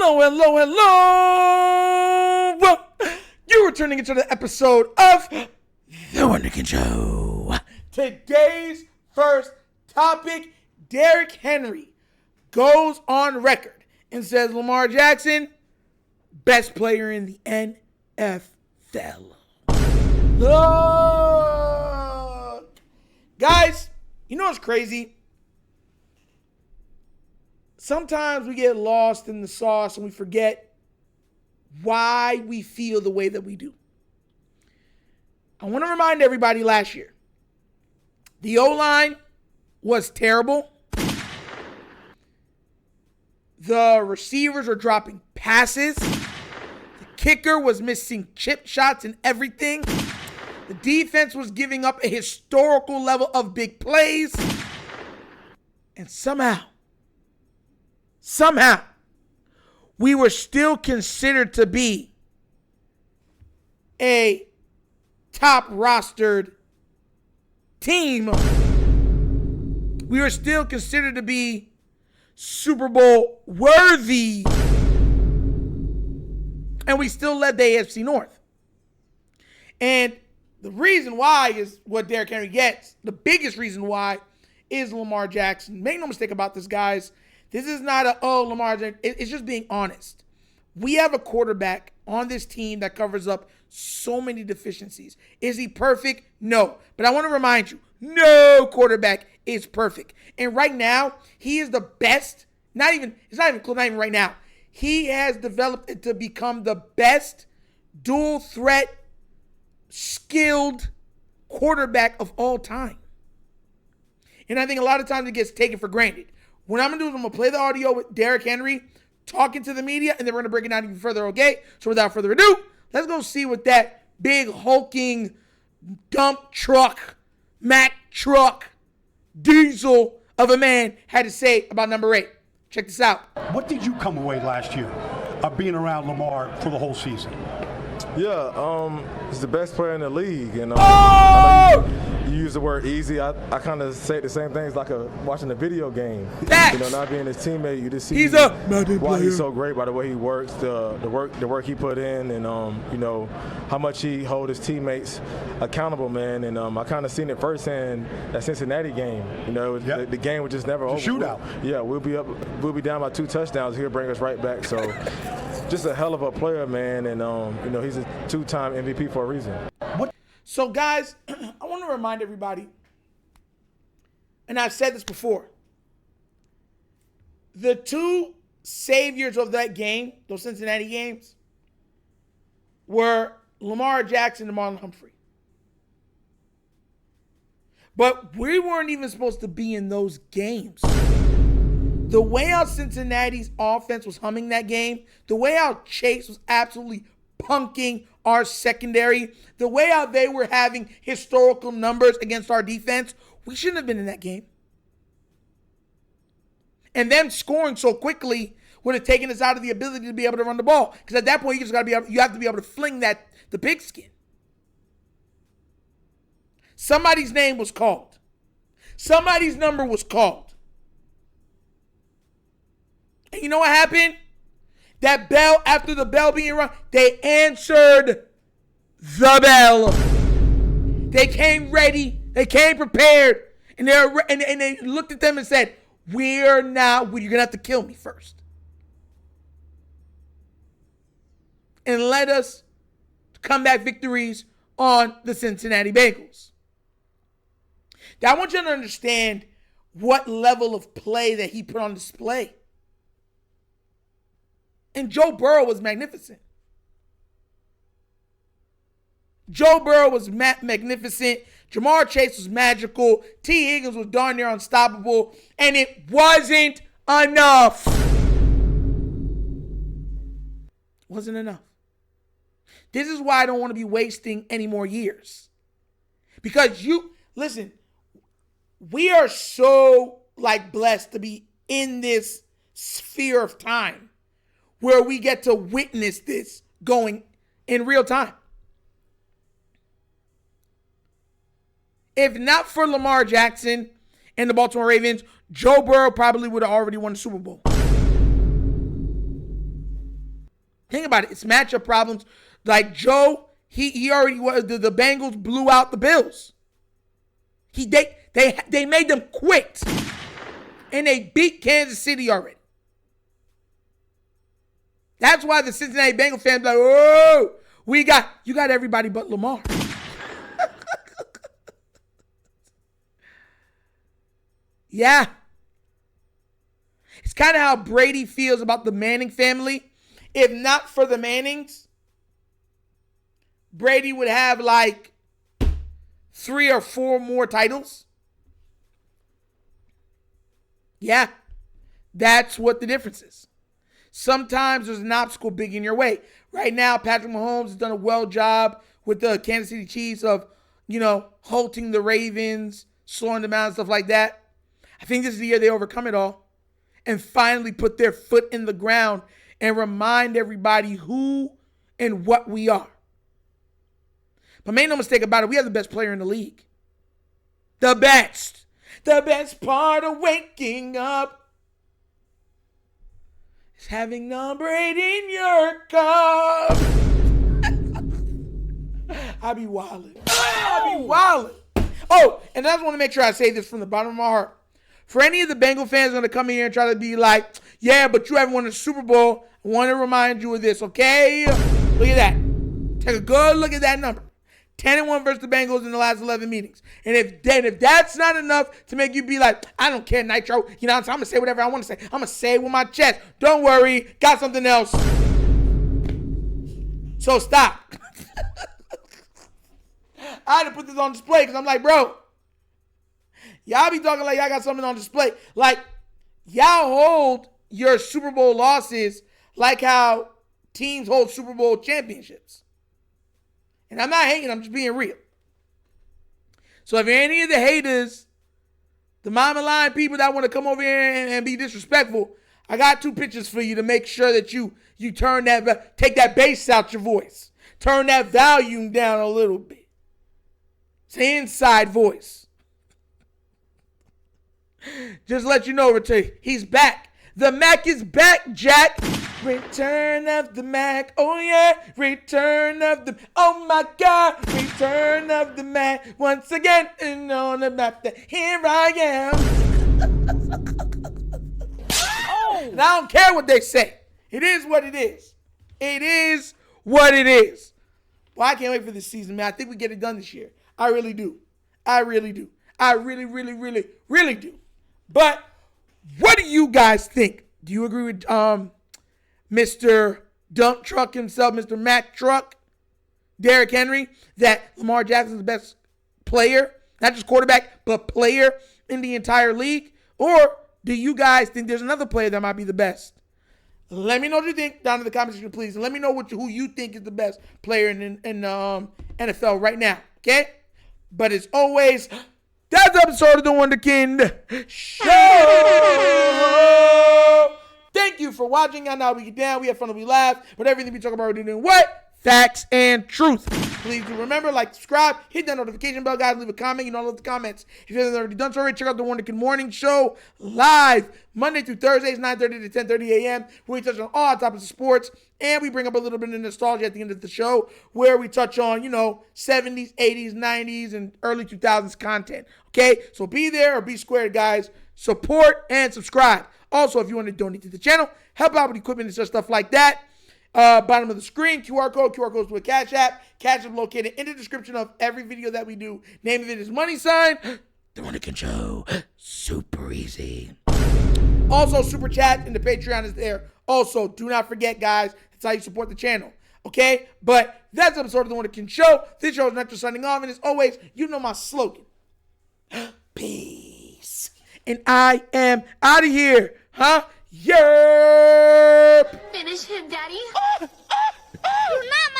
Hello, hello, hello. You're returning into the episode of The Wunderkind Show. Today's first topic, Derrick Henry goes on record and says Lamar Jackson, best player in the NFL. Look. Guys, you know what's crazy? Sometimes we get lost in the sauce and we forget why we feel the way that we do. I want to remind everybody last year, the O-line was terrible. The receivers are dropping passes. The kicker was missing chip shots and everything. The defense was giving up a historical level of big plays. And somehow, we were still considered to be a top rostered team. We were still considered to be Super Bowl worthy. And we still led the AFC North. And the reason why is what Derrick Henry gets. The biggest reason why is Lamar Jackson. Make no mistake about this, guys. This is not Lamar Jackson. It's just being honest. We have a quarterback on this team that covers up so many deficiencies. Is he perfect? No. But I want to remind you, no quarterback is perfect. And right now, he is the best. It's not even right now. He has developed it to become the best dual threat, skilled quarterback of all time. And I think a lot of times it gets taken for granted. What I'm going to do is I'm going to play the audio with Derrick Henry talking to the media, and then we're going to break it down even further, okay? So without further ado, let's go see what that big hulking dump truck, Mack truck, diesel of a man had to say about number 8. Check this out. What did you come away last year of being around Lamar for the whole season? Yeah, he's the best player in the league. And you use the word easy. I kind of say the same things like watching a video game. Facts. You know, not being his teammate, you just see he's a why he's so great by the way he works, the work he put in, and you know how much he hold his teammates accountable, man. And I kind of seen it firsthand that Cincinnati game. You know, yep. the game was just never over. Shootout. We'll be down by 2 touchdowns. He'll bring us right back. So. Just a hell of a player, man, and you know he's a 2-time MVP for a reason. So, guys, I want to remind everybody, and I've said this before, the 2 saviors of that game, those Cincinnati games, were Lamar Jackson and Marlon Humphrey. But we weren't even supposed to be in those games. The way how Cincinnati's offense was humming that game, the way how Chase was absolutely punking our secondary, the way how they were having historical numbers against our defense, we shouldn't have been in that game. And them scoring so quickly would have taken us out of the ability to be able to run the ball. Because at that point, you have to be able to fling the pigskin. Somebody's name was called. Somebody's number was called. And you know what happened? That bell, after the bell being rung, they answered the bell. They came ready. They came prepared. And they looked at them and said, you're going to have to kill me first. And led us to comeback victories on the Cincinnati Bengals. Now, I want you to understand what level of play that he put on display. And Joe Burrow was magnificent. Joe Burrow was magnificent. Jamar Chase was magical. T. Higgins was darn near unstoppable. And it wasn't enough. Wasn't enough. This is why I don't want to be wasting any more years. Because listen, we are so blessed to be in this sphere of time where we get to witness this going in real time. If not for Lamar Jackson and the Baltimore Ravens, Joe Burrow probably would have already won the Super Bowl. Think about it. It's matchup problems. Like Joe, he already was. The Bengals blew out the Bills. They made them quit, and they beat Kansas City already. That's why the Cincinnati Bengals fans are like, oh, you got everybody but Lamar. Yeah. It's kind of how Brady feels about the Manning family. If not for the Mannings, Brady would have like 3 or 4 more titles. Yeah. That's what the difference is. Sometimes there's an obstacle big in your way. Right now, Patrick Mahomes has done a well job with the Kansas City Chiefs of, halting the Ravens, slowing them down and stuff like that. I think this is the year they overcome it all and finally put their foot in the ground and remind everybody who and what we are. But make no mistake about it, we have the best player in the league. The best. The best part of waking up is having number 8 in your cup. I be wildin'. Oh, and I just want to make sure I say this from the bottom of my heart. For any of the Bengal fans going to come in here and try to be like, yeah, but you haven't won a Super Bowl, I want to remind you of this, okay? Look at that. Take a good look at that number. 10-1 versus the Bengals in the last 11 meetings. And if that's not enough to make you be like, I don't care, Nitro. I'm going to say whatever I want to say. I'm going to say it with my chest. Don't worry. Got something else. So stop. I had to put this on display because I'm like, bro, y'all be talking like y'all got something on display. Like, y'all hold your Super Bowl losses like how teams hold Super Bowl championships. And I'm not hating, I'm just being real. So if any of the haters, the mama line people that want to come over here and be disrespectful, I got 2 pictures for you to make sure that you turn that, take that bass out your voice. Turn that volume down a little bit. It's an inside voice. Just let you know, he's back. The Mac is back, Jack. Return of the Mac. Oh, yeah. Return of the... Oh, my God. Return of the Mac. Once again, and on the map, that here I am. And I don't care what they say. It is what it is. It is what it is. Well, I can't wait for this season, man. I think we get it done this year. I really do. I really do. I really, really, really, really do. But what do you guys think? Do you agree with Mr. Dump Truck himself, Mr. Mac Truck, Derrick Henry, that Lamar Jackson is the best player, not just quarterback, but player in the entire league? Or do you guys think there's another player that might be the best? Let me know what you think down in the comment section, please. And let me know who you think is the best player in NFL right now, okay? But as always, that's the episode of The Wunderkind Show. Thank you for watching. I know we get down. We have fun and we laugh. But everything we talk about, we're doing what? Facts and truth. Please do remember, like, subscribe, hit that notification bell, guys. Leave a comment. I love the comments. If you haven't already done so already, check out The Wunderkind Morning Show live Monday through Thursdays, 9:30 to 10:30 a.m., where we touch on all topics of sports. And we bring up a little bit of nostalgia at the end of the show, where we touch on, 70s, 80s, 90s, and early 2000s content. Okay? So be there or be squared, guys. Support and subscribe. Also, if you want to donate to the channel, help out with equipment and stuff like that. Bottom of the screen, QR code to a Cash App. Cash App located in the description of every video that we do. Name of it is $, The Wunderkind Show. Super easy. Also, Super Chat and the Patreon is there. Also, do not forget, guys, that's how you support the channel. Okay? But that's the episode of The Wunderkind Show. This show is Metro signing off. And as always, you know my slogan. Peace. And I am out of here. Huh? Yerp. Finish him, Daddy. Mama.